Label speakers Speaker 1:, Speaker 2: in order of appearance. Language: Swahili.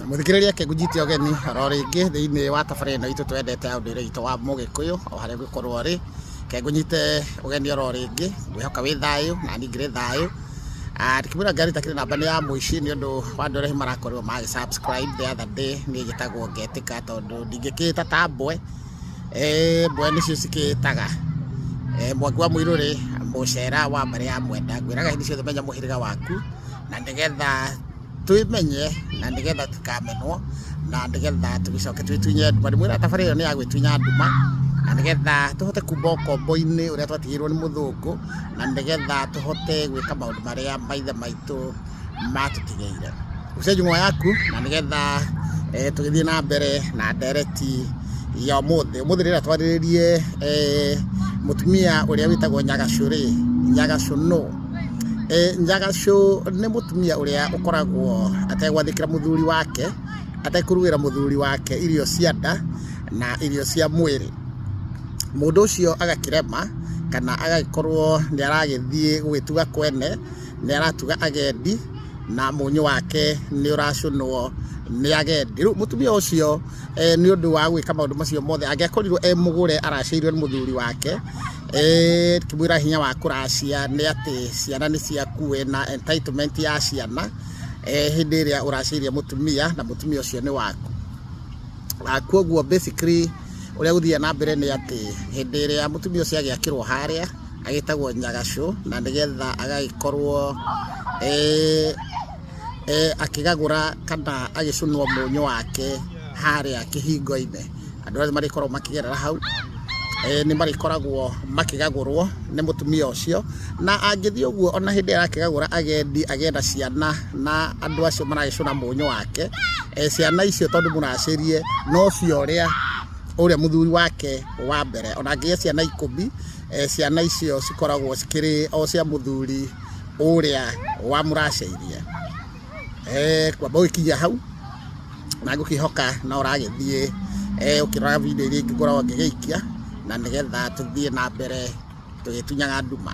Speaker 1: Muthikiriria ke ngujiti ogeni ro ringi thiini wa tafari no itu twendete au ndire itu wa Mugikuyu o hare gukorwo ri ke ngunyite ogeni ro ringi wihoka wi thayu na ni ngire thayu ndikimura ngari takire namba ni ya muici ni undu wa ndore marakorwo magi subscribe the other day ni gitagwo ngetika tondu ndingikita tambwe mbwe ni cio cikitaga mwangi wa Muiruri mucera wa mbere ya mwenda ngwiraga hindi ciothe menya muhiriga waku na ndigetha twimenye na ndigetha tukamenwo na ndigetha tugicoke twitunye nduma ndimwira tafari iyo ni ya gwitunya nduma na ndigetha tuhote kumba ukombo-ini uria twatigirwo ni muthungu na ndigetha tuhote gwika maundu maria maithe maitu matutigeire ucenjung'wa yaku na ndigetha tugithie na mbere na ndereti ya umuthi rira twariririe mutumia uria witagwo Nyagacu no Nyagacu ni mutumia uria ukoragwo ategwathikira muthuri wake atekurugira muthuri wake irio cia nda na irio cia mwiri mundu ucio agakirema kana agagikorwo ni aragithie gwituga kwene ni aratuga agendi na munyu wake ni uracunwo ni agendi mutumia ucio ni undu wa gwika maundu macio mothe angiakorirwo mugure araciirwe ni muthuri wake kimwira hinya wa kuracia ni ati ciana ni ciaku na entitlement ya ciana hindi iria uraciria mutumia na mutumia ucio ni waku koguo basically uria guthia na mbere ni ati hindi iria mutumia ucio agiakirwo haria agitagwo Nyagacu na ndigetha agagikorwo akigagura kana agicunwo munyu wake haria kihingo-ine andu aria marikorwo makigerera hau ni marikoragwo makigagurwo ni mutumia ucio na angithii uguo ona hindi arakigagura agendi agenda ciana na andu acio maragicuna munyu wake ciana icio tondu muracirie no cio uria muthuri wake wa mbere ona angia ciana 10 ciana icio cikoragwo cikiri o cia muthuri uria wa muraceirie kwamba ukinya hau na ngukihoka na uragithie ukirora video iria ingigoragwo ngigiikia na nigetha tuthie na mbere tugitunyaga nduma.